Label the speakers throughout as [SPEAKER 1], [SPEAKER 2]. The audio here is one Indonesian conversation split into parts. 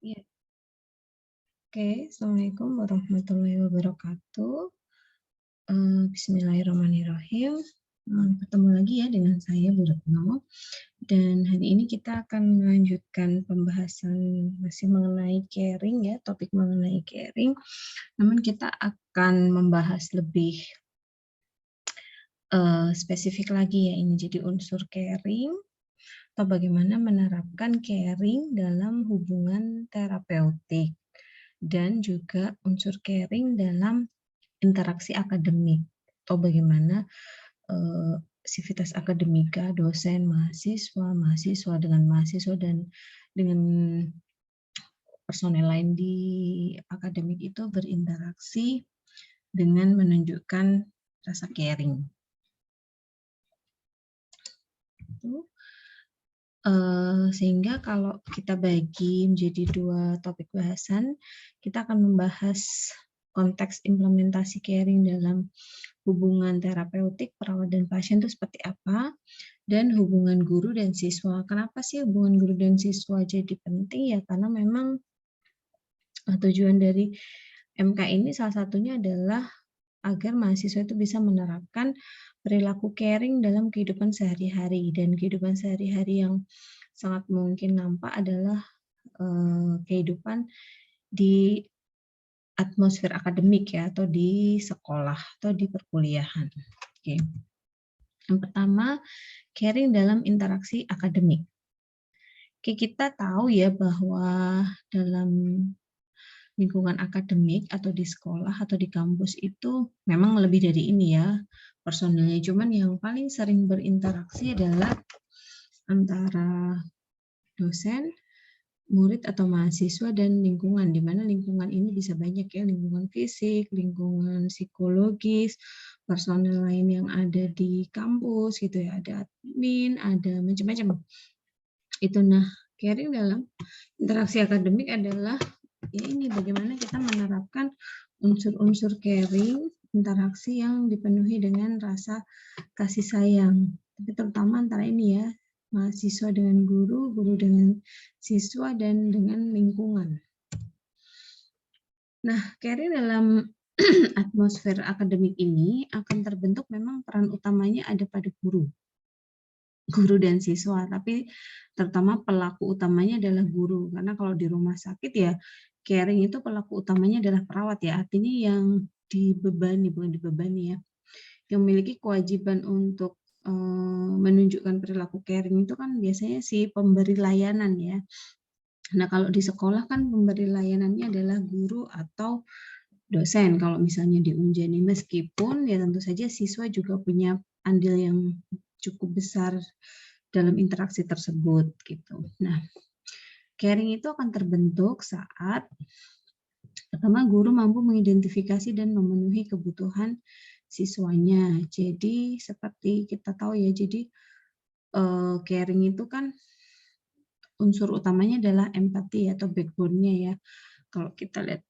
[SPEAKER 1] Iya. Oke, Assalamualaikum warahmatullahi wabarakatuh. Bismillahirrahmanirrahim. Ketemu lagi ya dengan saya, Bu Retno. Dan hari ini kita akan melanjutkan pembahasan masih mengenai caring ya, topik mengenai caring. Namun kita akan membahas lebih spesifik lagi ya, ini jadi unsur caring atau bagaimana menerapkan caring dalam hubungan terapeutik. Dan juga unsur caring dalam interaksi akademik atau bagaimana sivitas akademika dosen mahasiswa, mahasiswa dengan mahasiswa dan dengan personel lain di akademik itu berinteraksi dengan menunjukkan rasa caring. Sehingga kalau kita bagi menjadi dua topik bahasan, kita akan membahas konteks implementasi caring dalam hubungan terapeutik perawat dan pasien itu seperti apa, dan hubungan guru dan siswa. Kenapa sih hubungan guru dan siswa jadi penting ya? Karena memang tujuan dari MK ini salah satunya adalah agar mahasiswa itu bisa menerapkan perilaku caring dalam kehidupan sehari-hari, dan kehidupan sehari-hari yang sangat mungkin nampak adalah kehidupan di atmosfer akademik ya, atau di sekolah atau di perkuliahan. Oke. Yang pertama, caring dalam interaksi akademik. Oke, kita tahu ya bahwa dalam lingkungan akademik atau di sekolah atau di kampus itu memang lebih dari ini ya personilnya. Cuman yang paling sering berinteraksi adalah antara dosen, murid atau mahasiswa dan lingkungan, di mana lingkungan ini bisa banyak ya, lingkungan fisik, lingkungan psikologis, personel lain yang ada di kampus gitu ya, ada admin, ada macam-macam. Itu nah, caring dalam interaksi akademik adalah ya ini bagaimana kita menerapkan unsur-unsur caring, interaksi yang dipenuhi dengan rasa kasih sayang. Tapi terutama antara ini ya, mahasiswa dengan guru, guru dengan siswa, dan dengan lingkungan. Nah, caring dalam atmosfer akademik ini akan terbentuk memang peran utamanya ada pada guru dan siswa, tapi terutama pelaku utamanya adalah guru, karena kalau di rumah sakit ya caring itu pelaku utamanya adalah perawat ya, artinya yang dibebani, bukan dibebani ya, yang memiliki kewajiban untuk menunjukkan perilaku caring itu kan biasanya si pemberi layanan ya. Nah kalau di sekolah kan pemberi layanannya adalah guru atau dosen kalau misalnya di Unjani, meskipun ya tentu saja siswa juga punya andil yang cukup besar dalam interaksi tersebut gitu. Nah, caring itu akan terbentuk saat pertama guru mampu mengidentifikasi dan memenuhi kebutuhan siswanya. Jadi seperti kita tahu ya, jadi caring itu kan unsur utamanya adalah empati atau backbone-nya ya. Kalau kita lihat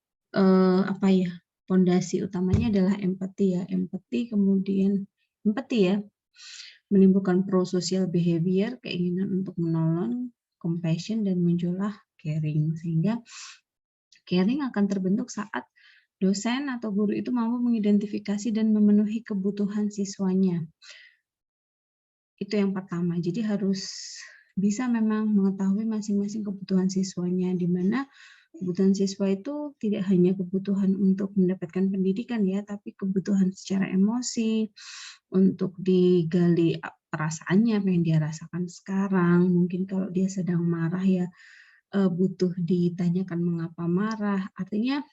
[SPEAKER 1] apa ya, fondasi utamanya adalah empati ya. Kemudian empati ya, menimbulkan prosocial behavior, keinginan untuk menolong, compassion, dan muncullah caring. Sehingga caring akan terbentuk saat dosen atau guru itu mampu mengidentifikasi dan memenuhi kebutuhan siswanya. Itu yang pertama. Jadi harus bisa memang mengetahui masing-masing kebutuhan siswanya, di mana kebutuhan siswa itu tidak hanya kebutuhan untuk mendapatkan pendidikan ya, tapi kebutuhan secara emosi, untuk digali perasaannya, apa yang dia rasakan sekarang. Mungkin kalau dia sedang marah ya butuh ditanyakan mengapa marah. Artinya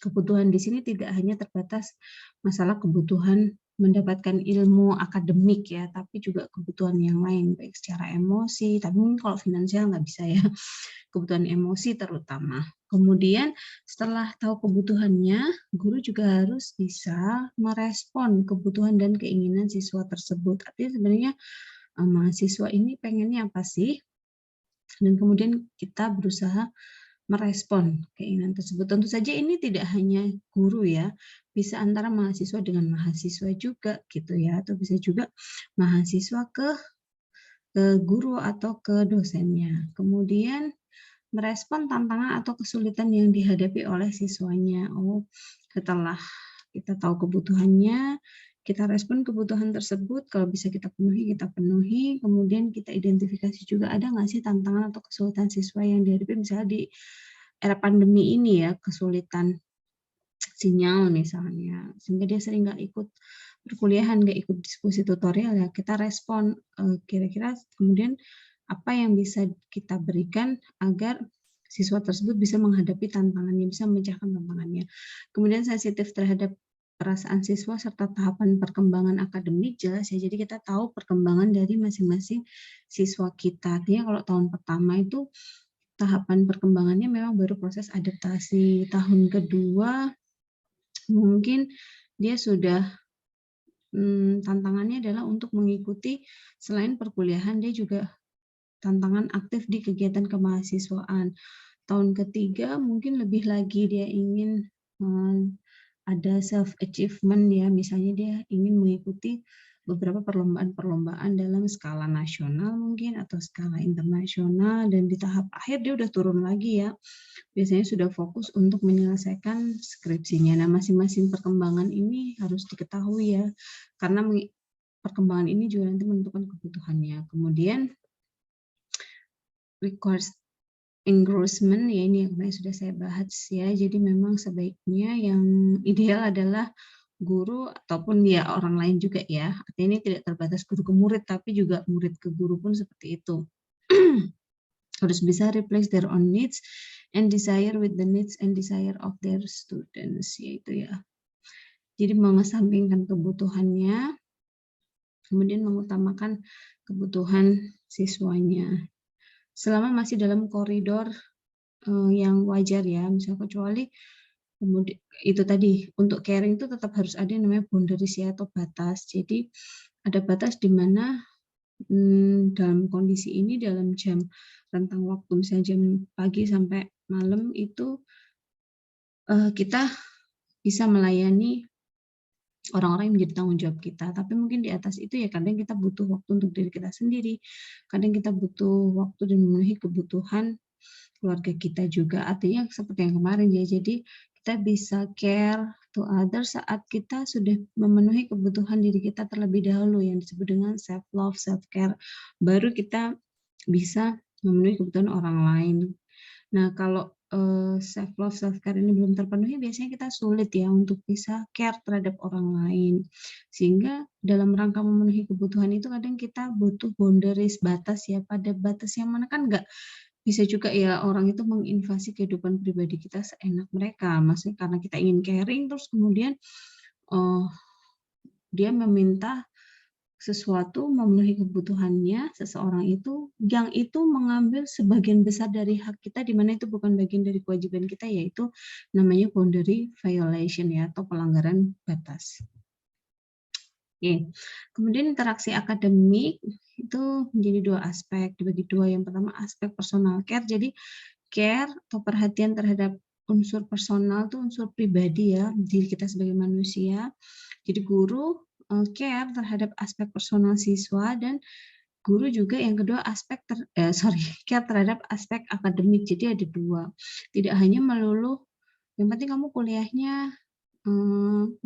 [SPEAKER 1] kebutuhan di sini tidak hanya terbatas masalah kebutuhan mendapatkan ilmu akademik ya, tapi juga kebutuhan yang lain, baik secara emosi, tapi mungkin kalau finansial nggak bisa ya, kebutuhan emosi terutama. Kemudian setelah tahu kebutuhannya, guru juga harus bisa merespon kebutuhan dan keinginan siswa tersebut. Artinya sebenarnya mahasiswa ini pengennya apa sih? Dan kemudian kita berusaha merespon keinginan tersebut. Tentu saja ini tidak hanya guru ya, bisa antara mahasiswa dengan mahasiswa juga gitu ya, atau bisa juga mahasiswa ke guru atau ke dosennya. Kemudian merespon tantangan atau kesulitan yang dihadapi oleh siswanya. Oh, setelah kita tahu kebutuhannya, kita respon kebutuhan tersebut, kalau bisa kita penuhi, kemudian kita identifikasi juga ada nggak sih tantangan atau kesulitan siswa yang dihadapi misalnya di era pandemi ini ya, kesulitan sinyal misalnya, sehingga dia sering nggak ikut perkuliahan, nggak ikut diskusi tutorial ya, kita respon kira-kira kemudian apa yang bisa kita berikan agar siswa tersebut bisa menghadapi tantangannya, bisa memecahkan tantangannya. Kemudian sensitif terhadap perasaan siswa serta tahapan perkembangan akademik jelas ya. Jadi kita tahu perkembangan dari masing-masing siswa kita. Artinya kalau tahun pertama itu tahapan perkembangannya memang baru proses adaptasi. Tahun kedua mungkin dia sudah tantangannya adalah untuk mengikuti selain perkuliahan dia juga tantangan aktif di kegiatan kemahasiswaan. Tahun ketiga mungkin lebih lagi dia ingin ada self achievement ya, misalnya dia ingin mengikuti beberapa perlombaan-perlombaan dalam skala nasional mungkin atau skala internasional, dan di tahap akhir dia udah turun lagi ya. Biasanya sudah fokus untuk menyelesaikan skripsinya. Nah, masing-masing perkembangan ini harus diketahui ya, karena perkembangan ini juga nanti menentukan kebutuhannya. Kemudian requires engrossment ya, ini yang sudah saya bahas ya. Jadi memang sebaiknya yang ideal adalah guru ataupun ya orang lain juga ya. Artinya ini tidak terbatas guru ke murid, tapi juga murid ke guru pun seperti itu. Harus bisa replace their own needs and desire with the needs and desire of their students, yaitu ya. Jadi mengesampingkan kebutuhannya, kemudian mengutamakan kebutuhan siswanya. Selama masih dalam koridor yang wajar ya, misalnya kecuali kemudian itu tadi untuk caring itu tetap harus ada yang namanya boundaries ya, atau batas. Jadi ada batas di mana dalam kondisi ini, dalam jam rentang waktu misalnya jam pagi sampai malam itu kita bisa melayani orang-orang yang menjadi tanggung jawab kita. Tapi mungkin di atas itu ya kadang kita butuh waktu untuk diri kita sendiri, kadang kita butuh waktu dan memenuhi kebutuhan keluarga kita juga. Artinya seperti yang kemarin ya, jadi kita bisa care to others saat kita sudah memenuhi kebutuhan diri kita terlebih dahulu, yang disebut dengan self love, self care, baru kita bisa memenuhi kebutuhan orang lain. Nah, kalau self love, self care ini belum terpenuhi, biasanya kita sulit ya untuk bisa care terhadap orang lain. Sehingga dalam rangka memenuhi kebutuhan itu kadang kita butuh boundaries, batas ya. Pada batas yang mana kan nggak bisa juga ya orang itu menginvasi kehidupan pribadi kita seenak mereka. Maksudnya karena kita ingin caring, terus kemudian dia meminta sesuatu, memenuhi kebutuhannya seseorang itu, yang itu mengambil sebagian besar dari hak kita, di mana itu bukan bagian dari kewajiban kita, yaitu namanya boundary violation ya, atau pelanggaran batas. Oke. Kemudian interaksi akademik itu menjadi dua aspek, dibagi dua. Yang pertama aspek personal care, jadi care atau perhatian terhadap unsur personal itu unsur pribadi ya, diri kita sebagai manusia. Jadi guru care terhadap aspek personal siswa, dan guru juga yang kedua aspek care terhadap aspek akademik. Jadi ada dua, tidak hanya melulu yang penting kamu kuliahnya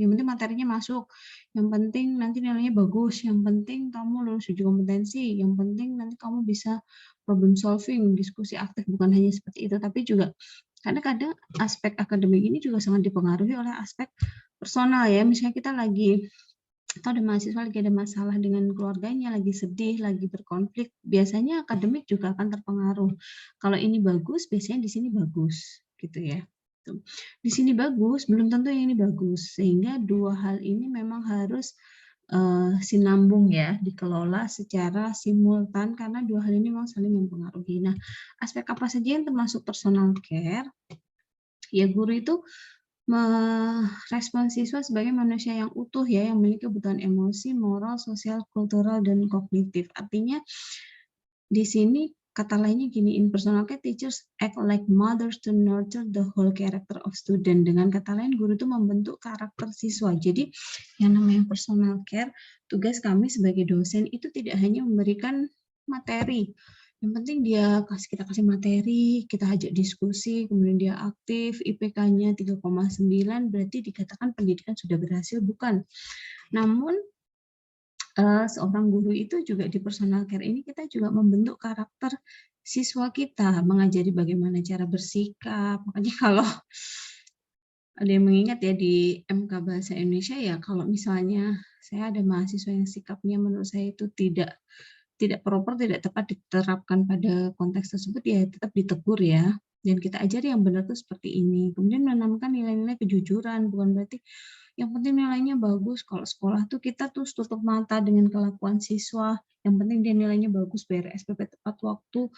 [SPEAKER 1] yang penting materinya masuk, yang penting nanti nilainya bagus, yang penting kamu lulus uji kompetensi, yang penting nanti kamu bisa problem solving, diskusi aktif, bukan hanya seperti itu, tapi juga kadang-kadang aspek akademik ini juga sangat dipengaruhi oleh aspek personal ya. Misalnya kita lagi atau ada mahasiswa lagi ada masalah dengan keluarganya, lagi sedih, lagi berkonflik, biasanya akademik juga akan terpengaruh. Kalau ini bagus, biasanya di sini bagus, gitu ya. Di sini bagus, belum tentu yang ini bagus. Sehingga dua hal ini memang harus sinambung ya, dikelola secara simultan, karena dua hal ini memang saling mempengaruhi. Nah, aspek apa saja yang termasuk personal care? Ya, guru itu merespon siswa sebagai manusia yang utuh ya, yang memiliki kebutuhan emosi, moral, sosial, kultural, dan kognitif. Artinya di sini kata lainnya gini, in personal care teachers act like mothers to nurture the whole character of student. Dengan kata lain, guru itu membentuk karakter siswa. Jadi yang namanya personal care, tugas kami sebagai dosen itu tidak hanya memberikan materi, Yang penting kita kasih materi, kita ajak diskusi, kemudian dia aktif, IPK-nya 3,9, berarti dikatakan pendidikan sudah berhasil, bukan. Namun seorang guru itu juga di personal care ini kita juga membentuk karakter siswa kita, mengajari bagaimana cara bersikap. Makanya kalau ada yang mengingat ya di MK Bahasa Indonesia ya, kalau misalnya saya ada mahasiswa yang sikapnya menurut saya itu tidak proper, tidak tepat diterapkan pada konteks tersebut, ya tetap ditegur ya. Dan kita ajari yang benar tuh seperti ini. Kemudian menanamkan nilai-nilai kejujuran, bukan berarti yang penting nilainya bagus. Kalau sekolah tuh kita tuh tutup mata dengan kelakuan siswa. Yang penting dia nilainya bagus, bayar SPP tepat waktu,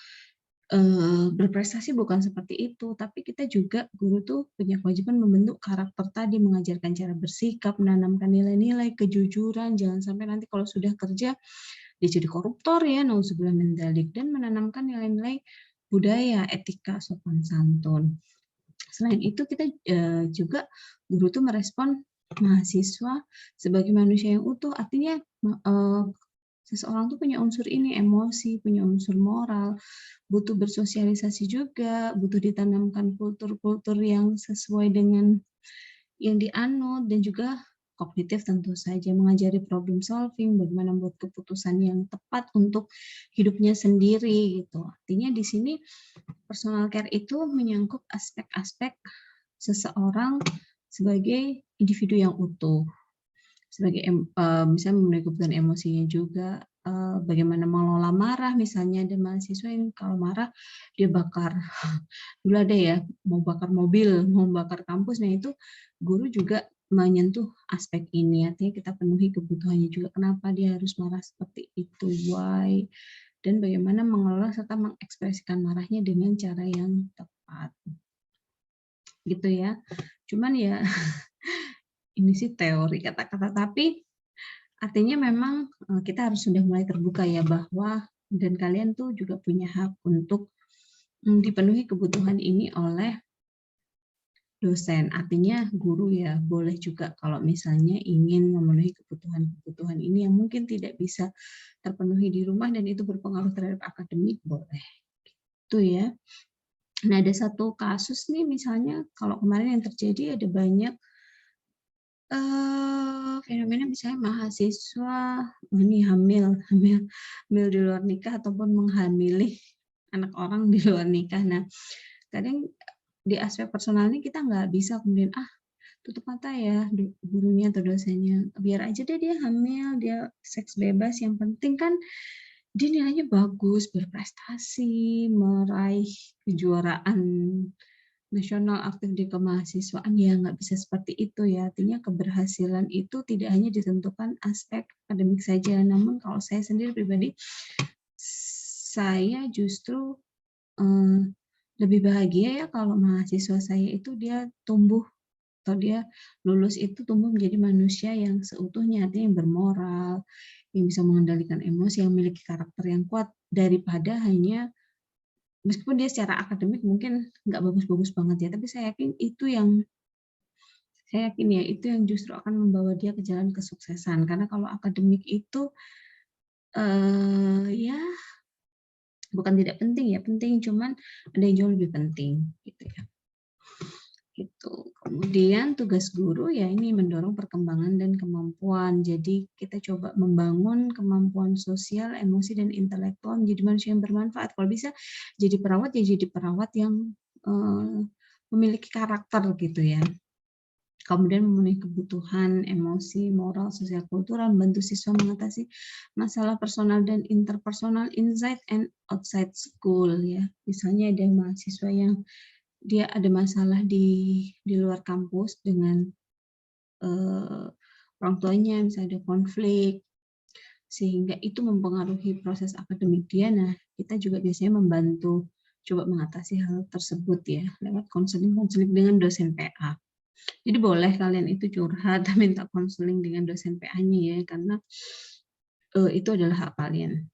[SPEAKER 1] berprestasi, bukan seperti itu. Tapi kita juga, guru tuh punya kewajiban membentuk karakter tadi, mengajarkan cara bersikap, menanamkan nilai-nilai kejujuran. Jangan sampai nanti kalau sudah kerja dia jadi koruptor ya, nauzubillah min dzalik, dan menanamkan nilai-nilai budaya, etika, sopan santun. Selain itu kita juga guru tuh merespon mahasiswa sebagai manusia yang utuh, artinya seseorang tuh punya unsur ini, emosi, punya unsur moral, butuh bersosialisasi juga, butuh ditanamkan kultur-kultur yang sesuai dengan yang dianut, dan juga kognitif tentu saja, mengajari problem solving, bagaimana membuat keputusan yang tepat untuk hidupnya sendiri gitu. Artinya di sini personal care itu menyangkut aspek-aspek seseorang sebagai individu yang utuh, sebagai misalnya memenuhi kebutuhan emosinya juga, bagaimana mengelola marah. Misalnya ada mahasiswa yang kalau marah dia bakar, dulu ada ya, mau bakar mobil, mau bakar kampus. Nah itu guru juga menyentuh aspek ini, artinya kita penuhi kebutuhannya juga, kenapa dia harus marah seperti itu, why, dan bagaimana mengelola serta mengekspresikan marahnya dengan cara yang tepat gitu ya. Cuman ya ini sih teori kata-kata, tapi artinya memang kita harus sudah mulai terbuka ya, bahwa dan kalian tuh juga punya hak untuk dipenuhi kebutuhan ini oleh dosen. Artinya guru ya boleh juga kalau misalnya ingin memenuhi kebutuhan-kebutuhan ini yang mungkin tidak bisa terpenuhi di rumah dan itu berpengaruh terhadap akademik, boleh. Itu ya. Nah, ada satu kasus nih, misalnya kalau kemarin yang terjadi ada banyak fenomena, misalnya mahasiswa ini hamil di luar nikah ataupun menghamili anak orang di luar nikah. Nah, kadang di aspek personal ini kita nggak bisa kemudian tutup mata ya gurunya atau dosennya, biar aja deh dia hamil, dia seks bebas, yang penting kan dia nilainya bagus, berprestasi, meraih kejuaraan nasional aktif di kemahasiswaan. Ya nggak bisa seperti itu ya, artinya keberhasilan itu tidak hanya ditentukan aspek akademik saja. Namun kalau saya sendiri pribadi, saya justru lebih bahagia ya kalau mahasiswa saya itu dia tumbuh atau dia lulus itu tumbuh menjadi manusia yang seutuhnya, artinya yang bermoral, yang bisa mengendalikan emosi, yang memiliki karakter yang kuat, daripada hanya meskipun dia secara akademik mungkin nggak bagus-bagus banget ya, tapi saya yakin itu yang justru akan membawa dia ke jalan kesuksesan. Karena kalau akademik itu ya bukan tidak penting ya, penting, cuman ada yang jauh lebih penting gitu ya. Gitu. Kemudian tugas guru ya ini mendorong perkembangan dan kemampuan. Jadi kita coba membangun kemampuan sosial, emosi, dan intelektual menjadi manusia yang bermanfaat. Kalau bisa jadi perawat ya jadi perawat yang memiliki karakter gitu ya. Kemudian memenuhi kebutuhan emosi, moral, sosial, kultural, membantu siswa mengatasi masalah personal dan interpersonal inside and outside school ya. Misalnya ada mahasiswa yang dia ada masalah di luar kampus dengan orang tuanya, misalnya ada konflik, sehingga itu mempengaruhi proses akademik dia. Nah, kita juga biasanya membantu coba mengatasi hal tersebut ya, lewat konseling dengan dosen PA. Jadi boleh kalian itu curhat, minta konseling dengan dosen PA-nya ya, karena itu adalah hak kalian.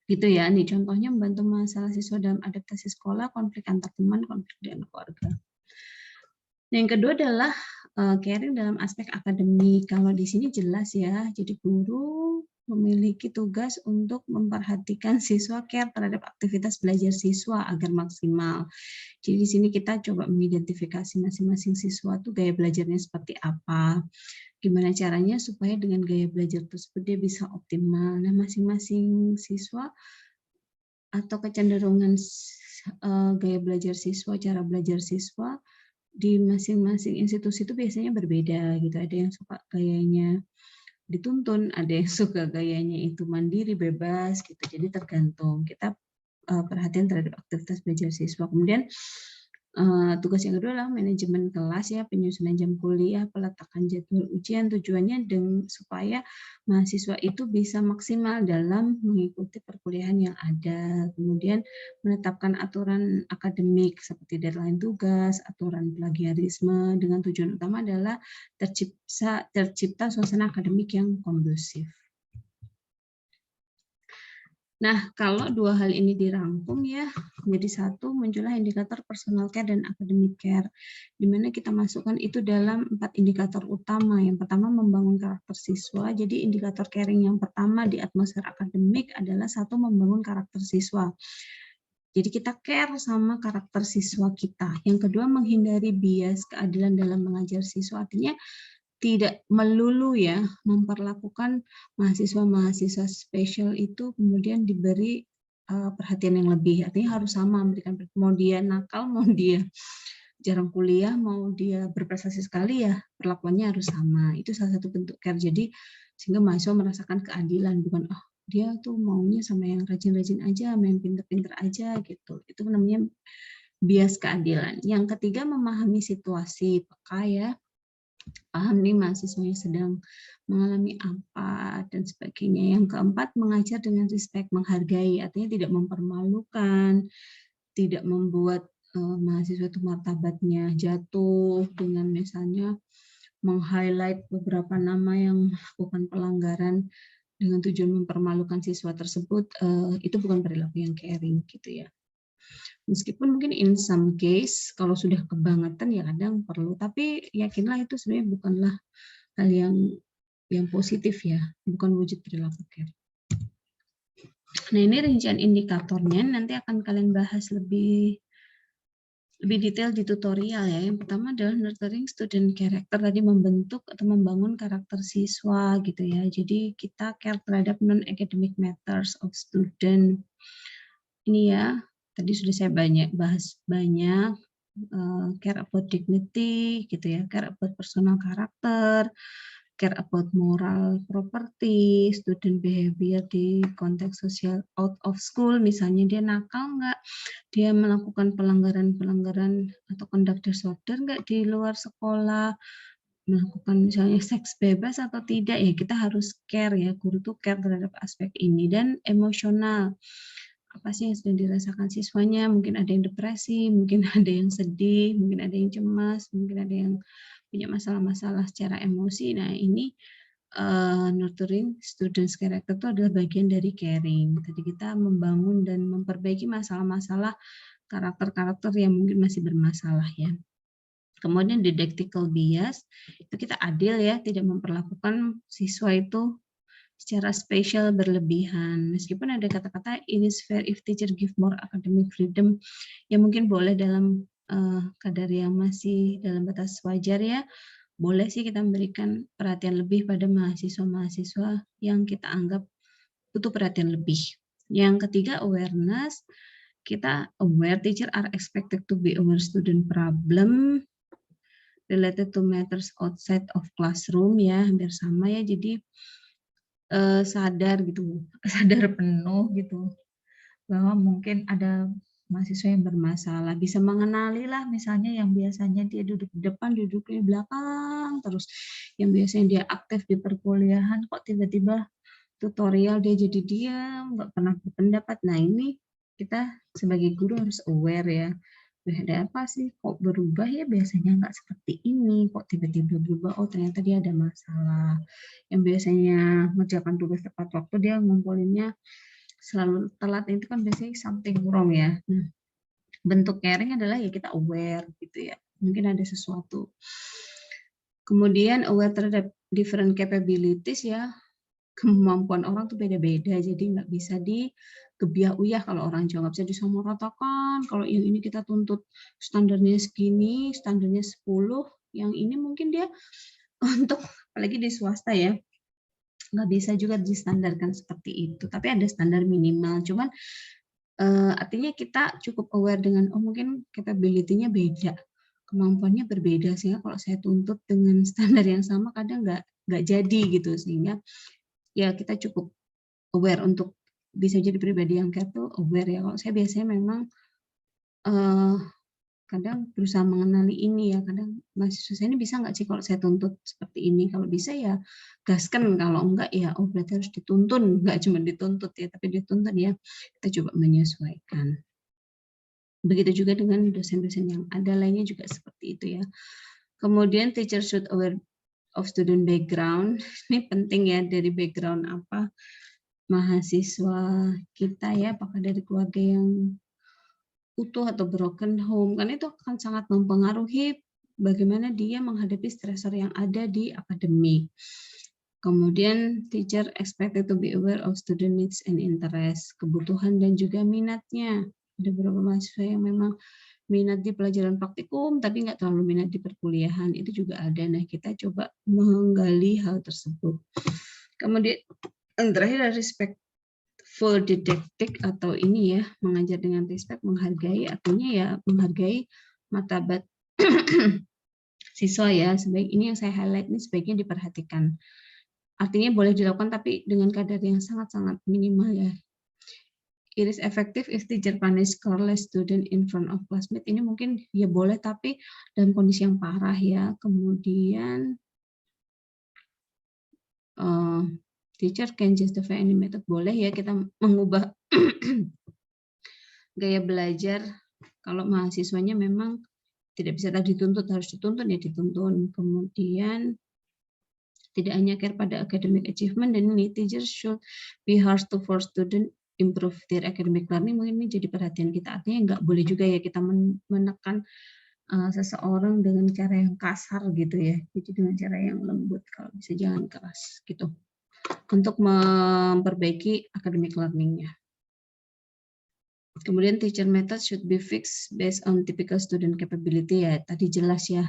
[SPEAKER 1] Gitu ya, nih contohnya membantu masalah siswa dalam adaptasi sekolah, konflik antar teman, konflik dengan keluarga. Yang kedua adalah caring dalam aspek akademik. Kalau di sini jelas ya, jadi guru memiliki tugas untuk memperhatikan siswa, care terhadap aktivitas belajar siswa agar maksimal. Jadi di sini kita coba mengidentifikasi masing-masing siswa tuh gaya belajarnya seperti apa, gimana caranya supaya dengan gaya belajar tersebut dia bisa optimal. Nah, masing-masing siswa atau kecenderungan gaya belajar siswa, cara belajar siswa di masing-masing institusi itu biasanya berbeda gitu. Ada yang suka gayanya dituntun, ada yang suka gayanya itu mandiri, bebas gitu. Jadi tergantung kita perhatian terhadap aktivitas belajar siswa. Kemudian tugas yang kedua adalah manajemen kelas ya, penyusunan jam kuliah, peletakan jadwal ujian. Tujuannya supaya mahasiswa itu bisa maksimal dalam mengikuti perkuliahan yang ada. Kemudian menetapkan aturan akademik seperti deadline tugas, aturan plagiarisme, dengan tujuan utama adalah tercipta suasana akademik yang kondusif. Nah, kalau dua hal ini dirangkum ya, menjadi satu, muncullah indikator personal care dan academic care, di mana kita masukkan itu dalam 4 indikator utama. Yang pertama, membangun karakter siswa. Jadi indikator caring yang pertama di atmosfer akademik adalah satu, membangun karakter siswa. Jadi kita care sama karakter siswa kita. Yang kedua, menghindari bias keadilan dalam mengajar siswa. Artinya tidak melulu ya memperlakukan mahasiswa-mahasiswa spesial itu kemudian diberi perhatian yang lebih. Artinya harus sama memberikan, mau dia nakal, mau dia jarang kuliah, mau dia berprestasi sekali ya perlakuannya harus sama. Itu salah satu bentuk care. Jadi sehingga mahasiswa merasakan keadilan, bukan dia tuh maunya sama yang rajin-rajin aja, sama yang pinter-pinter aja gitu. Itu namanya bias keadilan. Yang ketiga, memahami situasi, peka ya, paham nih mahasiswanya sedang mengalami apa dan sebagainya. Yang keempat, mengajar dengan respect, menghargai, artinya tidak mempermalukan, tidak membuat mahasiswa itu martabatnya jatuh dengan misalnya meng-highlight beberapa nama yang melakukan pelanggaran dengan tujuan mempermalukan siswa tersebut. Itu bukan perilaku yang caring gitu ya. Meskipun mungkin in some case kalau sudah kebangetan ya kadang perlu, tapi yakinlah itu sebenarnya bukanlah hal yang positif ya, bukan wujud perilaku care. Nah, ini rincian indikatornya nanti akan kalian bahas lebih detail di tutorial ya. Yang pertama adalah nurturing student character, tadi membentuk atau membangun karakter siswa gitu ya. Jadi kita care terhadap non-academic matters of student. Ini ya, tadi sudah saya bahas banyak, care about dignity gitu ya, care about personal karakter, care about moral property, student behavior di konteks sosial out of school, misalnya dia nakal nggak, dia melakukan pelanggaran-pelanggaran atau conduct disorder nggak di luar sekolah, melakukan misalnya seks bebas atau tidak, ya kita harus care ya, guru tuh care terhadap aspek ini. Dan emosional, apa sih yang sedang dirasakan siswanya, mungkin ada yang depresi, mungkin ada yang sedih, mungkin ada yang cemas, mungkin ada yang punya masalah-masalah secara emosi. Nah, ini nurturing students character itu adalah bagian dari caring. Tadi kita membangun dan memperbaiki masalah-masalah karakter-karakter yang mungkin masih bermasalah ya. Kemudian didactical bias, itu kita adil ya, tidak memperlakukan siswa itu secara spesial berlebihan. Meskipun ada kata-kata it is fair if teacher give more academic freedom, ya mungkin boleh dalam kadar yang masih dalam batas wajar ya, boleh sih kita memberikan perhatian lebih pada mahasiswa-mahasiswa yang kita anggap butuh perhatian lebih. Yang ketiga, awareness, kita aware teacher are expected to be aware student problem related to matters outside of classroom ya, hampir sama ya. Jadi sadar gitu, sadar penuh gitu bahwa mungkin ada mahasiswa yang bermasalah, bisa mengenali lah misalnya yang biasanya dia duduk di depan, duduk di belakang terus, yang biasanya dia aktif di perkuliahan kok tiba-tiba tutorial dia jadi diam, nggak pernah berpendapat. Nah, ini kita sebagai guru harus aware ya, ada apa sih kok berubah ya, biasanya nggak seperti ini, kok tiba-tiba berubah, oh ternyata dia ada masalah. Yang biasanya mengerjakan tugas tepat waktu, dia ngumpulinnya selalu telat, itu kan biasanya something wrong ya. Nah, bentuk caring adalah ya kita aware gitu ya, mungkin ada sesuatu. Kemudian aware terhadap different capabilities ya, kemampuan orang tuh beda-beda, jadi nggak bisa digebiah-uyah kalau orang Jawa, nggak bisa disamaratakan. Kalau yang ini kita tuntut standarnya segini, standarnya 10, yang ini mungkin dia untuk apalagi di swasta ya, nggak bisa juga distandarkan seperti itu. Tapi ada standar minimal. Cuman artinya kita cukup aware dengan mungkin capability-nya beda, kemampuannya berbeda, sehingga kalau saya tuntut dengan standar yang sama kadang nggak jadi gitu, sehingga ya kita cukup aware untuk bisa jadi pribadi yang care tuh aware ya. Kalau saya biasanya memang kadang berusaha mengenali ini ya, kadang mahasiswa saya ini bisa nggak sih kalau saya tuntut seperti ini, kalau bisa ya gaskan, kalau enggak ya berarti harus dituntun, nggak cuma dituntut ya, tapi dituntun ya, kita coba menyesuaikan. Begitu juga dengan dosen-dosen yang ada lainnya juga seperti itu ya. Kemudian teacher should aware of student background, ini penting ya, dari background apa mahasiswa kita ya, apakah dari keluarga yang utuh atau broken home, karena itu akan sangat mempengaruhi bagaimana dia menghadapi stresor yang ada di akademik. Kemudian teacher expected to be aware of student needs and interest, kebutuhan dan juga minatnya. Ada beberapa mahasiswa yang memang minat di pelajaran praktikum tapi nggak terlalu minat di perkuliahan, itu juga ada. Nah, kita coba menggali hal tersebut. Kemudian yang terakhir adalah respectful didaktik, atau ini ya, mengajar dengan respect, menghargai, artinya ya menghargai martabat siswa ya. Sebaik ini yang saya highlight ini sebaiknya diperhatikan. Artinya boleh dilakukan tapi dengan kadar yang sangat-sangat minimal ya. It is effective if teacher punish careless student in front of classmate. Ini mungkin ya boleh tapi dalam kondisi yang parah ya. Kemudian teacher can justify any method. Boleh ya kita mengubah gaya belajar kalau mahasiswanya memang tidak bisa tadi dituntut, harus dituntun ya dituntun. Kemudian tidak hanya care pada academic achievement, dan ini teacher should be harsh to force student improve their academic learning. Mungkin ini jadi perhatian kita, artinya nggak boleh juga ya kita menekan seseorang dengan cara yang kasar gitu ya, jadi dengan cara yang lembut, kalau bisa jangan keras gitu, untuk memperbaiki academic learning-nya. Kemudian teacher method should be fixed based on typical student capability ya, tadi jelas ya.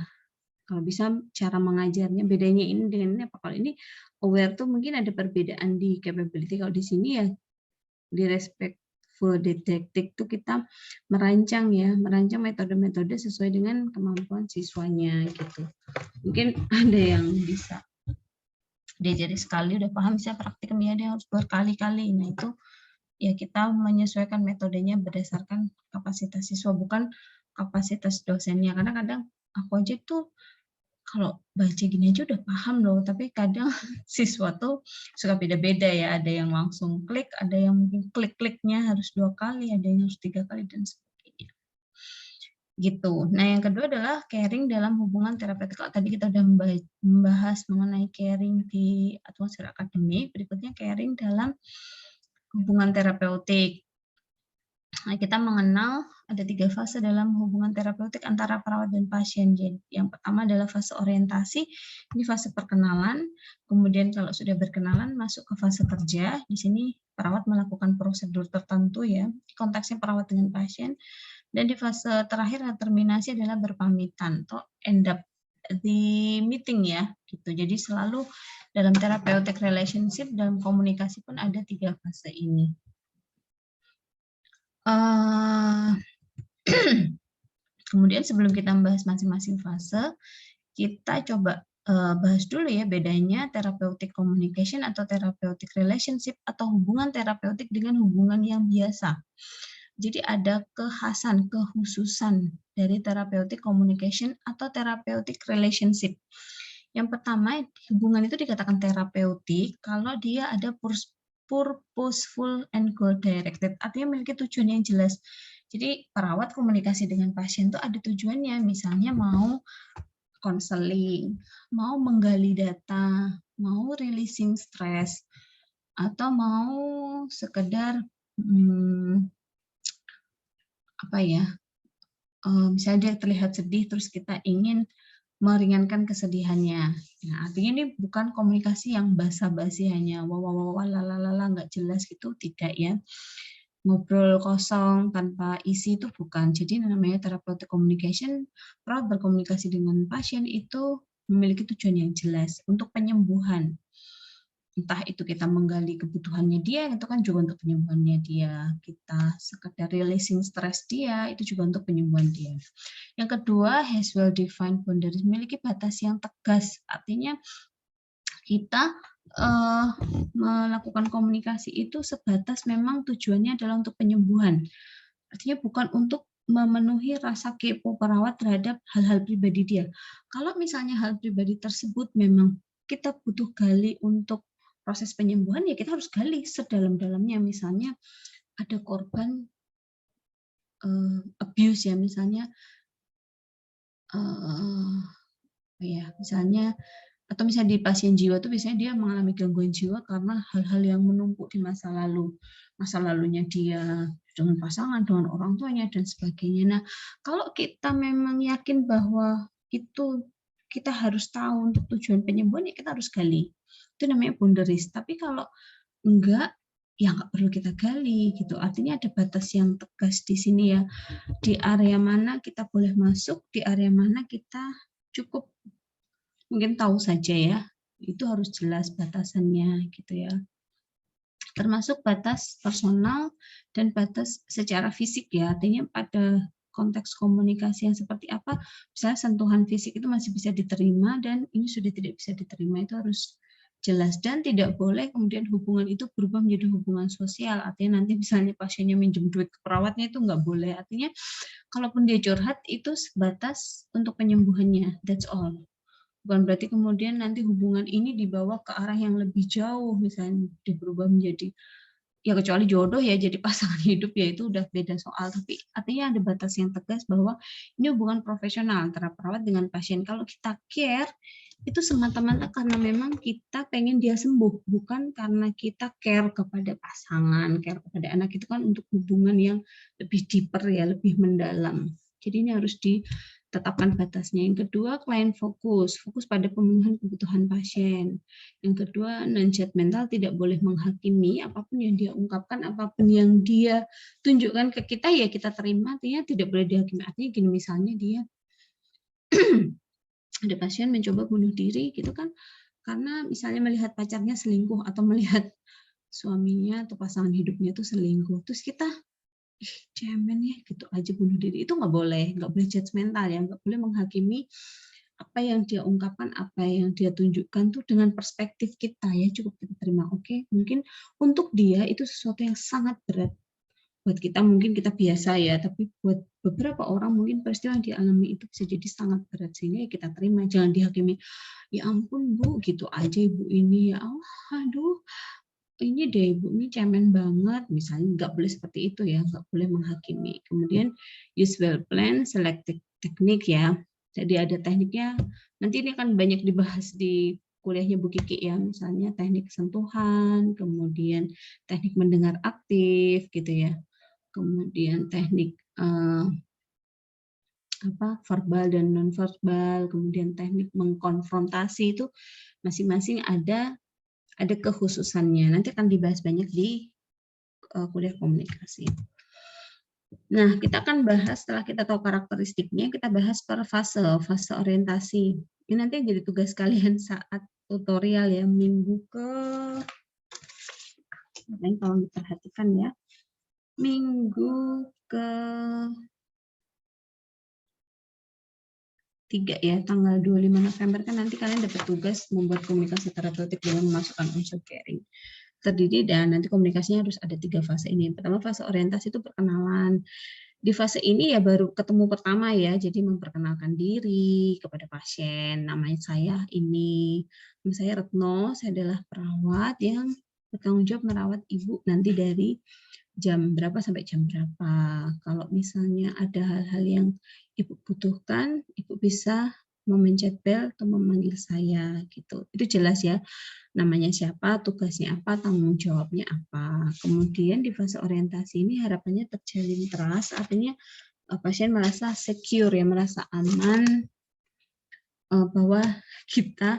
[SPEAKER 1] Kalau bisa cara mengajarnya, bedanya ini dengan ini apa? Kalau ini aware tuh mungkin ada perbedaan di capability. Kalau di sini ya di respectful didaktik tuh kita merancang metode-metode sesuai dengan kemampuan siswanya gitu. Mungkin ada yang bisa diajari sekali udah paham, bisa praktikum ya, dia harus berkali-kali. Nah itu ya kita menyesuaikan metodenya berdasarkan kapasitas siswa, bukan kapasitas dosennya. Karena kadang aku aja tuh kalau baca gini aja udah paham loh, tapi kadang siswa tuh suka beda-beda ya, ada yang langsung klik, ada yang mungkin klik-kliknya harus 2 kali, ada yang harus 3 kali, dan sebagainya. Gitu. Nah, yang kedua adalah caring dalam hubungan terapeutik. Kalau tadi kita udah membahas mengenai caring di atmosfer akademik, berikutnya caring dalam hubungan terapeutik. Nah, kita mengenal ada 3 fase dalam hubungan terapeutik antara perawat dan pasien. Jadi, yang pertama adalah fase orientasi, ini fase perkenalan. Kemudian kalau sudah berkenalan masuk ke fase kerja. Di sini perawat melakukan prosedur tertentu ya, konteksnya perawat dengan pasien. Dan di fase terakhir terminasi adalah berpamitan atau end up di meeting ya, gitu. Jadi selalu dalam therapeutic relationship, dalam komunikasi pun ada 3 fase ini. Kemudian sebelum kita membahas masing-masing fase, kita coba bahas dulu ya bedanya therapeutic communication atau therapeutic relationship atau hubungan terapeutik dengan hubungan yang biasa. Jadi ada khususan dari therapeutic communication atau therapeutic relationship. Yang pertama, hubungan itu dikatakan terapeutik kalau dia ada purposeful and goal directed, artinya memiliki tujuan yang jelas. Jadi perawat komunikasi dengan pasien itu ada tujuannya, misalnya mau konseling, mau menggali data, mau releasing stress, atau mau sekedar misalnya dia terlihat sedih terus kita ingin meringankan kesedihannya. Nah, artinya ini bukan komunikasi yang basa-basi hanya wah lalalala nggak jelas gitu, tidak ya. Ngobrol kosong tanpa isi itu bukan. Jadi namanya therapeutic communication, perawat berkomunikasi dengan pasien itu memiliki tujuan yang jelas untuk penyembuhan. Entah itu kita menggali kebutuhannya dia, itu kan juga untuk penyembuhannya dia. Kita sekedar releasing stres dia, itu juga untuk penyembuhan dia. Yang kedua, has well defined boundaries, memiliki batas yang tegas. Artinya kita melakukan komunikasi itu sebatas memang tujuannya adalah untuk penyembuhan. Artinya bukan untuk memenuhi rasa kepo perawat terhadap hal-hal pribadi dia. Kalau misalnya hal pribadi tersebut memang kita butuh gali untuk proses penyembuhan, ya kita harus gali sedalam-dalamnya. Misalnya ada korban abuse ya, misalnya misalnya atau misalnya di pasien jiwa itu biasanya dia mengalami gangguan jiwa karena hal-hal yang menumpuk di masa lalunya dia dengan pasangan, dengan orang tuanya dan sebagainya. Nah, kalau kita memang yakin bahwa itu kita harus tahu untuk tujuan penyembuhan, ya kita harus gali. Itu namanya boundaries. Tapi kalau enggak, ya nggak perlu kita gali gitu. Artinya ada batas yang tegas di sini ya. Di area mana kita boleh masuk, di area mana kita cukup mungkin tahu saja ya. Itu harus jelas batasannya gitu ya. Termasuk batas personal dan batas secara fisik ya. Artinya pada konteks komunikasi yang seperti apa, misalnya sentuhan fisik itu masih bisa diterima dan ini sudah tidak bisa diterima, itu harus jelas. Dan tidak boleh kemudian hubungan itu berubah menjadi hubungan sosial. Artinya nanti misalnya pasiennya minjem duit ke perawatnya, itu nggak boleh. Artinya kalaupun dia curhat itu sebatas untuk penyembuhannya, that's all. Bukan berarti kemudian nanti hubungan ini dibawa ke arah yang lebih jauh, misalnya dia berubah menjadi, ya kecuali jodoh ya, jadi pasangan hidup ya itu udah beda soal. Tapi artinya ada batas yang tegas bahwa ini hubungan profesional antara perawat dengan pasien. Kalau kita care, itu semata-mata karena memang kita pengen dia sembuh, bukan karena kita care kepada pasangan, care kepada anak. Itu kan untuk hubungan yang lebih deeper ya, lebih mendalam. Jadi ini harus ditetapkan batasnya. Yang kedua, klien fokus pada pemenuhan kebutuhan pasien. Yang kedua, non-judgmental, tidak boleh menghakimi apapun yang dia ungkapkan, apapun yang dia tunjukkan ke kita, ya kita terima. Artinya tidak boleh dihakimi. Artinya gini, misalnya dia ada pasien mencoba bunuh diri gitu kan, karena misalnya melihat pacarnya selingkuh atau melihat suaminya atau pasangan hidupnya itu selingkuh, terus kita cemen ya gitu aja bunuh diri, itu nggak boleh judgmental ya, nggak boleh menghakimi apa yang dia ungkapkan, apa yang dia tunjukkan tuh dengan perspektif kita ya, cukup kita terima. Oke, mungkin untuk dia itu sesuatu yang sangat berat, buat kita mungkin kita biasa ya, tapi buat beberapa orang mungkin peristiwa yang dialami itu bisa jadi sangat berat, sehingga ya kita terima, jangan dihakimi, ya ampun Bu gitu aja ibu ini ya, oh aduh ini deh ibu ini cemen banget, misalnya nggak boleh seperti itu ya, nggak boleh menghakimi. Kemudian use well plan, selected teknik ya, jadi ada tekniknya, nanti ini akan banyak dibahas di kuliahnya Bu Kiki ya, misalnya teknik sentuhan, kemudian teknik mendengar aktif gitu ya, kemudian teknik verbal dan non verbal, kemudian teknik mengkonfrontasi, itu masing-masing ada kekhususannya. Nanti akan dibahas banyak di kuliah komunikasi. Nah, kita akan bahas setelah kita tahu karakteristiknya, kita bahas per fase orientasi. Ini nanti jadi tugas kalian saat tutorial ya, minggu ke, kalau diperhatikan ya, minggu ke 3 ya, tanggal 25 November kan nanti kalian dapat tugas membuat komunikasi terapeutik dengan memasukkan unsur caring. Terdiri dan nanti komunikasinya harus ada 3 fase ini. Pertama fase orientasi itu perkenalan. Di fase ini ya baru ketemu pertama ya, jadi memperkenalkan diri kepada pasien. Namanya saya ini, nama saya Retno, saya adalah perawat yang bertanggung jawab merawat ibu nanti dari jam berapa sampai jam berapa. Kalau misalnya ada hal-hal yang ibu butuhkan, ibu bisa memencet bel atau memanggil saya gitu. Itu jelas ya, namanya siapa, tugasnya apa, tanggung jawabnya apa. Kemudian di fase orientasi ini harapannya terjalin trust, artinya pasien merasa secure ya, merasa aman bahwa kita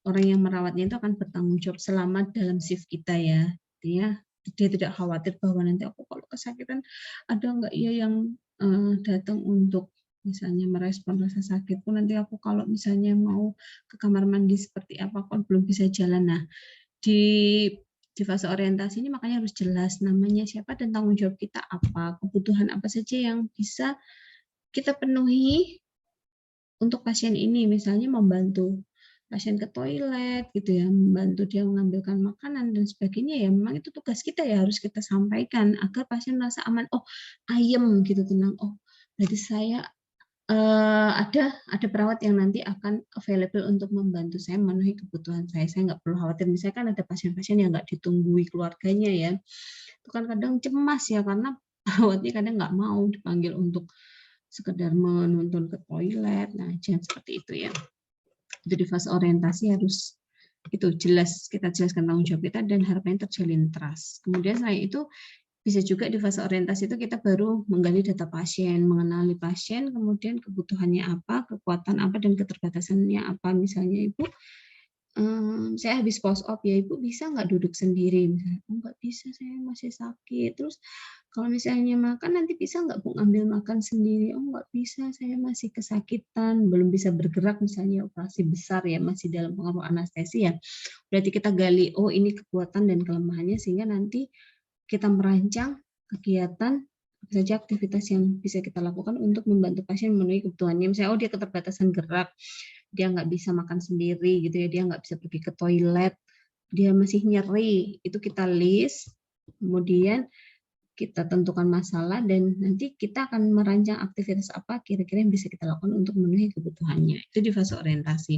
[SPEAKER 1] orang yang merawatnya itu akan bertanggung jawab selama dalam shift kita ya. Dia tidak khawatir bahwa nanti aku kalau kesakitan ada nggak ya yang datang untuk misalnya merespon rasa sakitku, nanti aku kalau misalnya mau ke kamar mandi seperti apa kok belum bisa jalan. Nah, di fase orientasi ini makanya harus jelas namanya siapa dan tanggung jawab kita apa, kebutuhan apa saja yang bisa kita penuhi untuk pasien ini, misalnya membantu pasien ke toilet gitu ya, membantu dia mengambilkan makanan dan sebagainya, ya memang itu tugas kita ya, harus kita sampaikan agar pasien merasa aman, oh ayem gitu, tenang, oh berarti saya ada perawat yang nanti akan available untuk membantu saya memenuhi kebutuhan saya nggak perlu khawatir. Misalnya kan ada pasien-pasien yang nggak ditunggui keluarganya ya, itu kan kadang cemas ya karena perawatnya kadang nggak mau dipanggil untuk sekedar menuntun ke toilet, nah jangan seperti itu ya. Itu di fase orientasi harus itu jelas, kita jelaskan tanggung jawab kita dan harapannya terjalin trust. Kemudian selain itu bisa juga di fase orientasi itu kita baru menggali data pasien, mengenali pasien, kemudian kebutuhannya apa, kekuatan apa, dan keterbatasannya apa. Misalnya Ibu, saya habis post op ya Ibu, bisa nggak duduk sendiri? Misalnya, oh nggak bisa, saya masih sakit. Terus kalau misalnya makan nanti bisa nggak Bu ambil makan sendiri? Oh nggak bisa, saya masih kesakitan, belum bisa bergerak misalnya operasi besar ya, masih dalam pengaruh anestesi ya. Berarti kita gali, oh ini kekuatan dan kelemahannya sehingga nanti kita merancang kegiatan apa saja aktivitas yang bisa kita lakukan untuk membantu pasien memenuhi kebutuhannya. Misalnya, oh dia keterbatasan gerak, dia nggak bisa makan sendiri gitu ya, dia nggak bisa pergi ke toilet, dia masih nyeri, itu kita list, kemudian kita tentukan masalah dan nanti kita akan merancang aktivitas apa kira-kira yang bisa kita lakukan untuk memenuhi kebutuhannya. Itu di fase orientasi.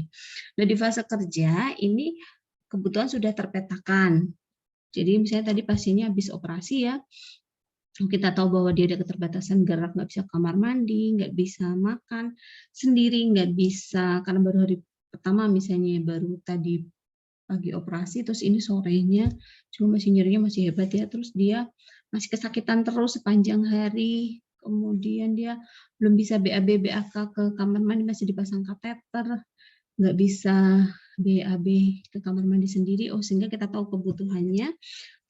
[SPEAKER 1] Nah di fase kerja ini kebutuhan sudah terpetakan. Jadi misalnya tadi pasiennya habis operasi ya, kita tahu bahwa dia ada keterbatasan gerak, nggak bisa kamar mandi, nggak bisa makan sendiri, nggak bisa karena baru hari pertama misalnya baru tadi pagi operasi, terus ini sorenya cuma masih nyerinya masih hebat ya, terus dia masih kesakitan terus sepanjang hari, kemudian dia belum bisa BAB BAK ke kamar mandi, masih dipasang kateter, nggak bisa BAB ke kamar mandi sendiri, oh sehingga kita tahu kebutuhannya,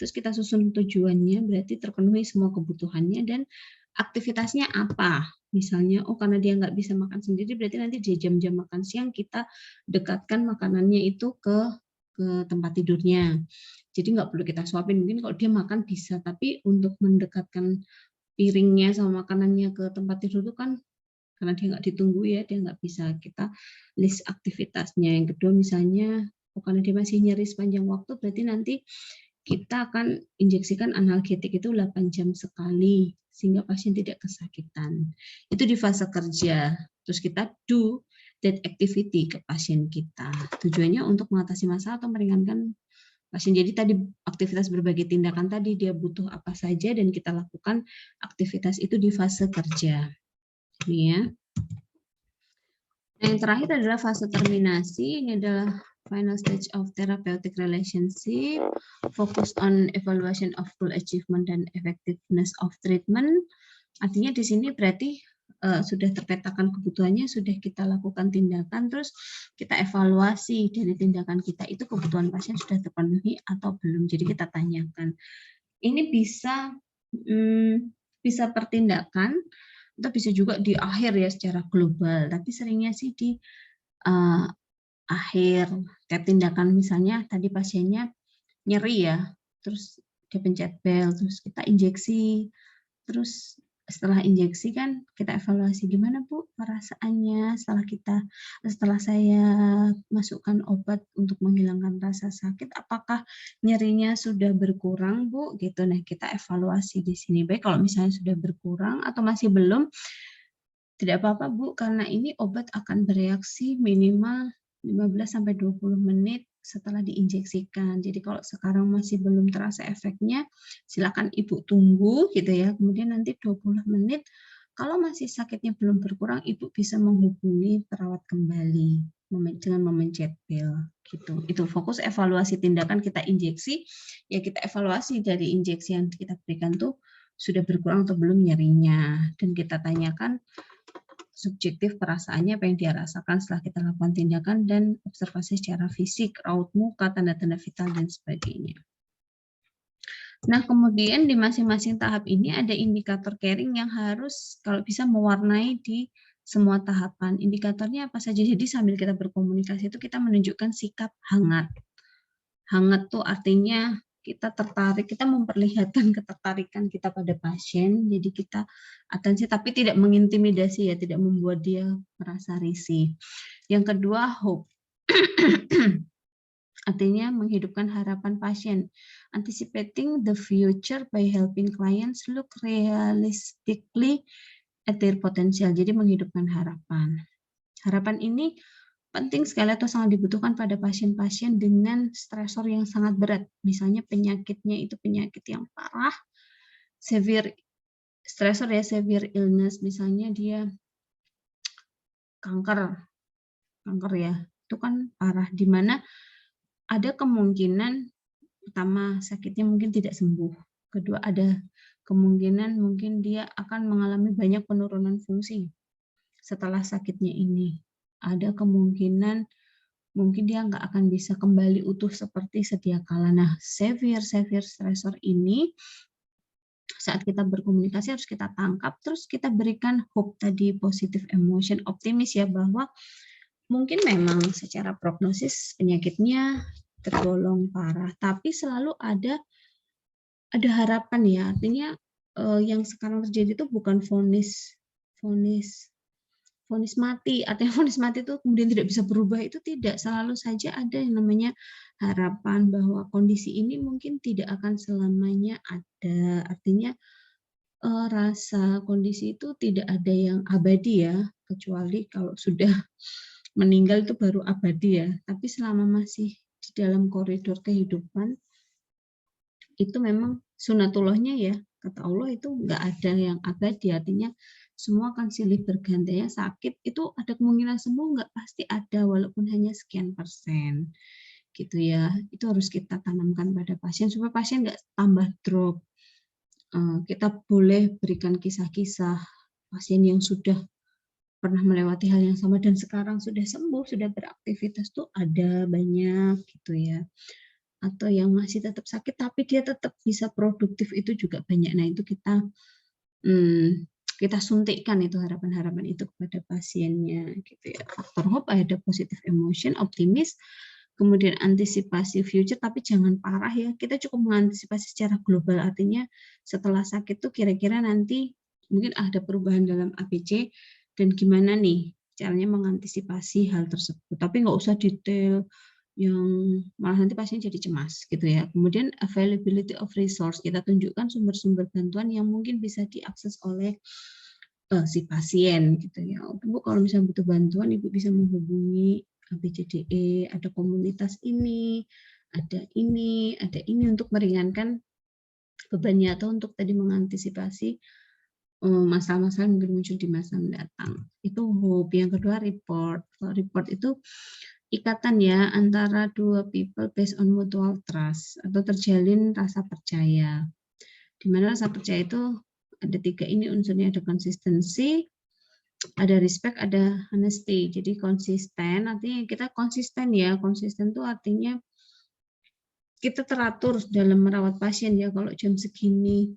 [SPEAKER 1] terus kita susun tujuannya, berarti terpenuhi semua kebutuhannya dan aktivitasnya apa. Misalnya, oh karena dia nggak bisa makan sendiri, berarti nanti di jam-jam makan siang kita dekatkan makanannya itu ke tempat tidurnya. Jadi nggak perlu kita suapin, mungkin kalau dia makan bisa, tapi untuk mendekatkan piringnya sama makanannya ke tempat tidur itu kan karena dia nggak ditunggu ya, dia nggak bisa, kita list aktivitasnya. Yang kedua misalnya, oh, karena dia masih nyeri sepanjang waktu, berarti nanti kita akan injeksikan analgetik itu 8 jam sekali, sehingga pasien tidak kesakitan. Itu di fase kerja. Terus kita do that activity ke pasien kita. Tujuannya untuk mengatasi masalah atau meringankan pasien. Jadi tadi aktivitas berbagai tindakan tadi, dia butuh apa saja dan kita lakukan aktivitas itu di fase kerja. Ini ya. Nah, yang terakhir adalah fase terminasi. Ini adalah final stage of therapeutic relationship, focus on evaluation of goal achievement dan effectiveness of treatment. Artinya di sini berarti sudah terpetakan kebutuhannya, sudah kita lakukan tindakan, terus kita evaluasi dari tindakan kita itu kebutuhan pasien sudah terpenuhi atau belum. Jadi kita tanyakan. Ini bisa pertindakan atau bisa juga di akhir ya secara global, tapi seringnya sih di akhir. Kayak tindakan misalnya tadi pasiennya nyeri ya, terus dia pencet bel, terus kita injeksi, terus setelah injeksi kan kita evaluasi gimana Bu perasaannya setelah saya masukkan obat untuk menghilangkan rasa sakit, apakah nyerinya sudah berkurang Bu gitu. Nah kita evaluasi di sini, baik kalau misalnya sudah berkurang atau masih belum, tidak apa-apa Bu, karena ini obat akan bereaksi minimal 15-20 menit setelah diinjeksikan. Jadi kalau sekarang masih belum terasa efeknya, silakan Ibu tunggu gitu ya. Kemudian nanti 20 menit, kalau masih sakitnya belum berkurang, Ibu bisa menghubungi perawat kembali dengan memencet bel gitu. Itu fokus evaluasi tindakan kita injeksi, ya kita evaluasi dari injeksi yang kita berikan tuh sudah berkurang atau belum nyerinya, dan kita tanyakan subjektif perasaannya, apa yang dia rasakan setelah kita lakukan tindakan, dan observasi secara fisik, raut muka, tanda-tanda vital, dan sebagainya. Nah, kemudian di masing-masing tahap ini ada indikator caring yang harus kalau bisa mewarnai di semua tahapan. Indikatornya apa saja? Jadi sambil kita berkomunikasi itu kita menunjukkan sikap hangat. Hangat tuh artinya kita tertarik, kita memperlihatkan ketertarikan kita pada pasien. Jadi kita atensi tapi tidak mengintimidasi ya, tidak membuat dia merasa risih. Yang kedua, hope. Artinya menghidupkan harapan pasien. Anticipating the future by helping clients look realistically at their potential. Jadi menghidupkan harapan. Harapan ini penting sekali atau sangat dibutuhkan pada pasien-pasien dengan stresor yang sangat berat. Misalnya penyakitnya itu penyakit yang parah, severe stresor ya, severe illness. Misalnya dia kanker ya, itu kan parah. Di mana ada kemungkinan pertama sakitnya mungkin tidak sembuh, kedua ada kemungkinan mungkin dia akan mengalami banyak penurunan fungsi setelah sakitnya ini, ada kemungkinan mungkin dia nggak akan bisa kembali utuh seperti sedia kala. Nah, severe stressor ini saat kita berkomunikasi harus kita tangkap, terus kita berikan hope tadi, positive emotion, optimis ya, bahwa mungkin memang secara prognosis penyakitnya tergolong parah, tapi selalu ada harapan ya. Artinya yang sekarang terjadi itu bukan vonis mati. Artinya vonis mati itu kemudian tidak bisa berubah, itu tidak. Selalu saja ada yang namanya harapan bahwa kondisi ini mungkin tidak akan selamanya ada. Artinya rasa kondisi itu tidak ada yang abadi ya, kecuali kalau sudah meninggal itu baru abadi ya. Tapi selama masih di dalam koridor kehidupan, itu memang sunatullahnya ya, kata Allah itu nggak ada yang abadi. Artinya semua akan silih berganti ya. Sakit itu ada kemungkinan sembuh, nggak pasti ada, walaupun hanya sekian persen gitu ya. Itu harus kita tanamkan pada pasien supaya pasien nggak tambah drop. Kita boleh berikan kisah-kisah pasien yang sudah pernah melewati hal yang sama dan sekarang sudah sembuh, sudah beraktivitas tuh ada banyak gitu ya. Atau yang masih tetap sakit tapi dia tetap bisa produktif, itu juga banyak. Nah, itu kita suntikkan itu harapan-harapan itu kepada pasiennya gitu ya. Faktor hope, ada positive emotion, optimis, kemudian antisipasi future, tapi jangan parah ya. Kita cukup mengantisipasi secara global, artinya setelah sakit tuh kira-kira nanti mungkin ada perubahan dalam ABC dan gimana nih caranya mengantisipasi hal tersebut. Tapi nggak usah detail yang malah nanti pasien jadi cemas gitu ya. Kemudian availability of resource, kita tunjukkan sumber-sumber bantuan yang mungkin bisa diakses oleh si pasien gitu ya. Bu, kalau misalnya butuh bantuan, Ibu bisa menghubungi ABCDE, ada komunitas ini, ada ini untuk meringankan bebannya atau untuk tadi mengantisipasi masalah-masalah mungkin muncul di masa mendatang. Itu hope. Yang kedua report. Report itu ikatan ya antara dua people based on mutual trust atau terjalin rasa percaya. Di mana rasa percaya itu ada tiga ini unsurnya, ada konsistensi, ada respect, ada honesty. Jadi konsisten, artinya kita konsisten ya. Konsisten itu artinya kita teratur dalam merawat pasien ya. Kalau jam segini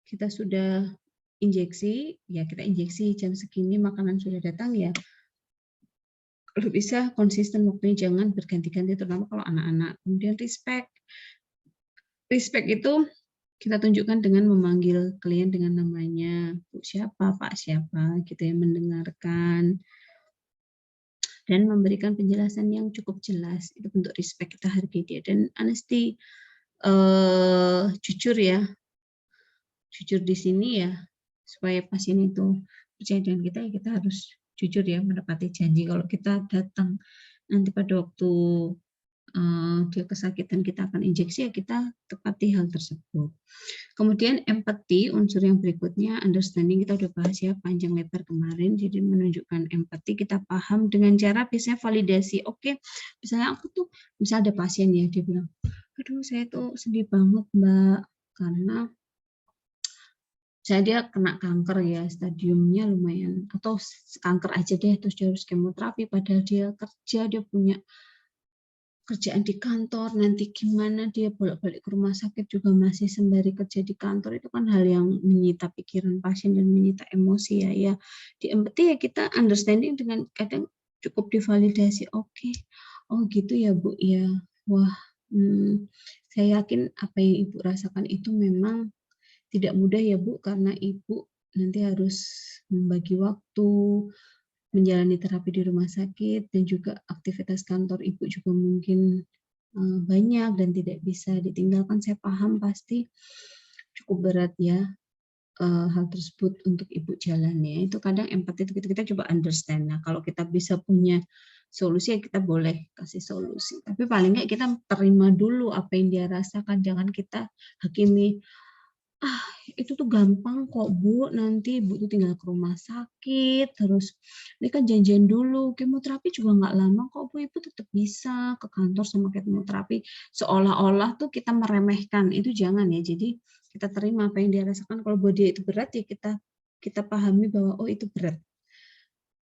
[SPEAKER 1] kita sudah injeksi, ya kita injeksi, jam segini makanan sudah datang ya. Kalau bisa konsisten waktunya, jangan berganti-ganti, terutama kalau anak-anak. Kemudian respect. Respect itu kita tunjukkan dengan memanggil klien dengan namanya, Bu siapa, Pak siapa, gitu ya, mendengarkan dan memberikan penjelasan yang cukup jelas. Itu bentuk respect, kita hargai dia. Dan honesty, jujur ya, jujur di sini ya, supaya pasien itu percaya dengan kita, ya kita harus jujur ya, menepati janji. Kalau kita datang nanti pada waktu dia kesakitan kita akan injeksi, ya kita tepati hal tersebut. Kemudian empathy, unsur yang berikutnya, understanding, kita udah bahas ya panjang lebar kemarin. Jadi menunjukkan empathy, kita paham dengan cara biasanya validasi. Oke, misalnya aku tuh, misalnya ada pasien ya, dia bilang, aduh saya tuh sedih banget Mbak, karena Saya dia kena kanker ya, stadiumnya lumayan, atau kanker aja deh, terus dia harus kemoterapi, padahal dia kerja, dia punya kerjaan di kantor, nanti gimana dia bolak-balik ke rumah sakit juga masih sembari kerja di kantor, itu kan hal yang menyita pikiran pasien dan menyita emosi ya. Ya di empati ya kita understanding dengan kadang cukup divalidasi, oke, oh gitu ya Bu ya, wah, saya yakin apa yang Ibu rasakan itu memang tidak mudah ya Bu, karena Ibu nanti harus membagi waktu, menjalani terapi di rumah sakit, dan juga aktivitas kantor Ibu juga mungkin banyak dan tidak bisa ditinggalkan. Saya paham pasti cukup berat ya hal tersebut untuk Ibu jalani. Itu kadang empati itu kita coba understand. Nah, kalau kita bisa punya solusi ya kita boleh kasih solusi. Tapi paling nggak kita terima dulu apa yang dia rasakan. Jangan kita hakimi, ah itu tuh gampang kok Bu, nanti Bu tuh tinggal ke rumah sakit, terus ini kan janjian dulu, kemoterapi juga nggak lama kok Bu, Ibu tetap bisa ke kantor sama kemoterapi, seolah-olah tuh kita meremehkan, itu jangan ya. Jadi kita terima apa yang dia rasakan, kalau buat dia itu berat ya kita pahami bahwa oh itu berat.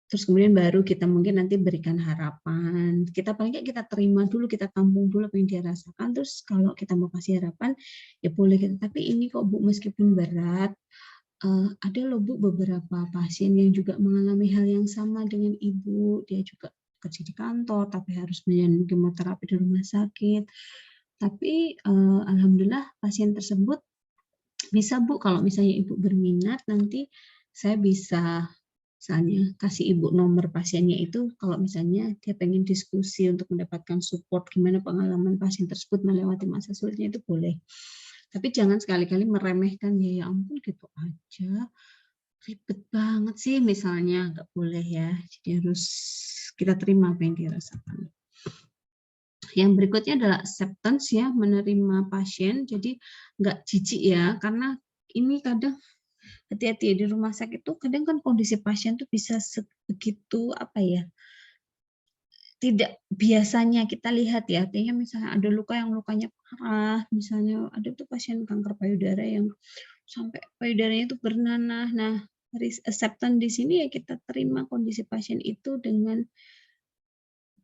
[SPEAKER 1] Terus kemudian baru kita mungkin nanti berikan harapan. Kita paling nggak kita terima dulu, kita tampung dulu apa yang dia rasakan. Terus kalau kita mau kasih harapan, ya boleh kita. Tapi ini kok Bu, meskipun berat, ada loh Bu beberapa pasien yang juga mengalami hal yang sama dengan Ibu. Dia juga kerja di kantor, tapi harus menjalani kemoterapi di rumah sakit. Tapi alhamdulillah pasien tersebut bisa Bu, kalau misalnya Ibu berminat, nanti saya bisa misalnya kasih Ibu nomor pasiennya itu, kalau misalnya dia pengen diskusi untuk mendapatkan support gimana pengalaman pasien tersebut melewati masa sulitnya, itu boleh. Tapi jangan sekali-kali meremehkan, ya ampun gitu aja, ribet banget sih misalnya, nggak boleh ya. Jadi harus kita terima apa yang dirasakan. Yang berikutnya adalah acceptance ya, menerima pasien. Jadi nggak jijik ya, karena ini kadang hati-hati ya, di rumah sakit tuh kadang kan kondisi pasien tuh bisa sebegitu apa ya, tidak biasanya kita lihat ya. Artinya misalnya ada luka yang lukanya parah, misalnya ada tuh pasien kanker payudara yang sampai payudaranya itu bernanah. Nah, acceptance di sini ya kita terima kondisi pasien itu dengan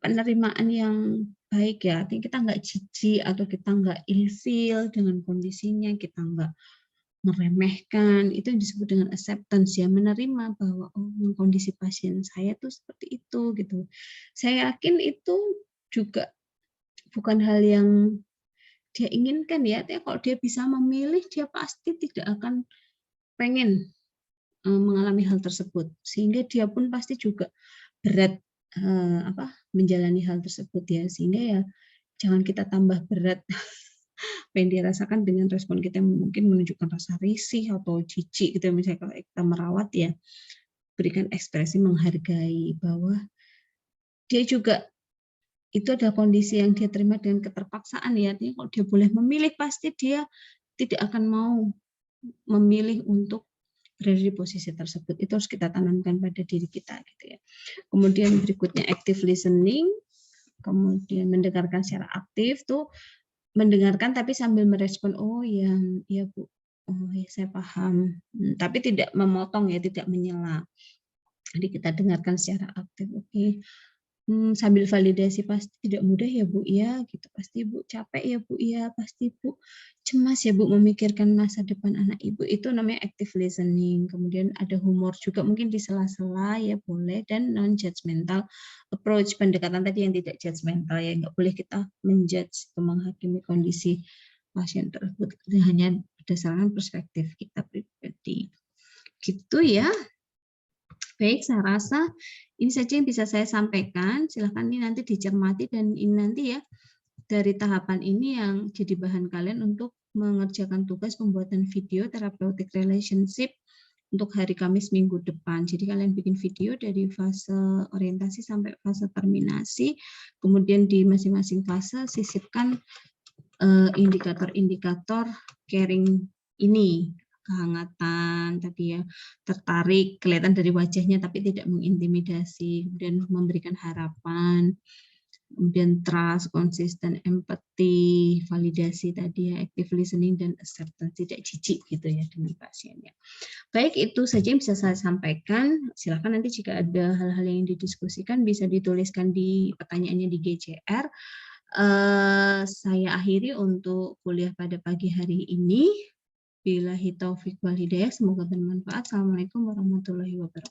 [SPEAKER 1] penerimaan yang baik ya. Artinya kita nggak jijik atau kita nggak ilfeel dengan kondisinya, kita nggak meremehkan. Itu yang disebut dengan acceptance ya, menerima bahwa oh kondisi pasien saya tuh seperti itu gitu. Saya yakin itu juga bukan hal yang dia inginkan ya. Artinya kalau dia bisa memilih, dia pasti tidak akan pengen mengalami hal tersebut, sehingga dia pun pasti juga berat menjalani hal tersebut ya, sehingga ya jangan kita tambah berat apa yang dirasakan dengan respon kita yang mungkin menunjukkan rasa risih atau jijik gitu. Misalnya kalau kita merawat ya, berikan ekspresi menghargai bahwa dia juga itu adalah kondisi yang dia terima dengan keterpaksaan ya. Artinya kalau dia boleh memilih, pasti dia tidak akan mau memilih untuk berada di posisi tersebut. Itu harus kita tanamkan pada diri kita gitu ya. Kemudian berikutnya active listening, kemudian mendengarkan secara aktif tuh, mendengarkan tapi sambil merespon, oh ya, ya Bu, oh ya saya paham, tapi tidak memotong ya, tidak menyela. Jadi kita dengarkan secara aktif, oke. Sambil validasi, pasti tidak mudah ya Bu ya, gitu. Pasti Bu capek ya Bu ya, pasti Bu cemas ya Bu memikirkan masa depan anak Ibu. Itu namanya active listening. Kemudian ada humor juga mungkin di sela-sela ya boleh, dan non judgmental approach, pendekatan tadi yang tidak judgmental ya, nggak boleh kita menjudge atau menghakimi kondisi pasien tersebut, hanya berdasarkan perspektif kita pribadi. Gitu ya. Baik, saya rasa ini saja yang bisa saya sampaikan. Silahkan ini nanti dicermati, dan ini nanti ya dari tahapan ini yang jadi bahan kalian untuk mengerjakan tugas pembuatan video therapeutic relationship untuk hari Kamis minggu depan. Jadi kalian bikin video dari fase orientasi sampai fase terminasi, kemudian di masing-masing fase sisipkan indikator-indikator caring ini, kehangatan tadi ya, tertarik, kelihatan dari wajahnya tapi tidak mengintimidasi, kemudian memberikan harapan, kemudian trust, konsisten, empathy, validasi tadi ya, active listening dan acceptance, tidak jijik gitu ya dengan pasiennya. Baik, itu saja yang bisa saya sampaikan. Silakan nanti jika ada hal-hal yang didiskusikan bisa dituliskan di pertanyaannya di GCR. Saya akhiri untuk kuliah pada pagi hari ini. Billahi taufiq wal hidayah, semoga bermanfaat. Assalamualaikum warahmatullahi wabarakatuh.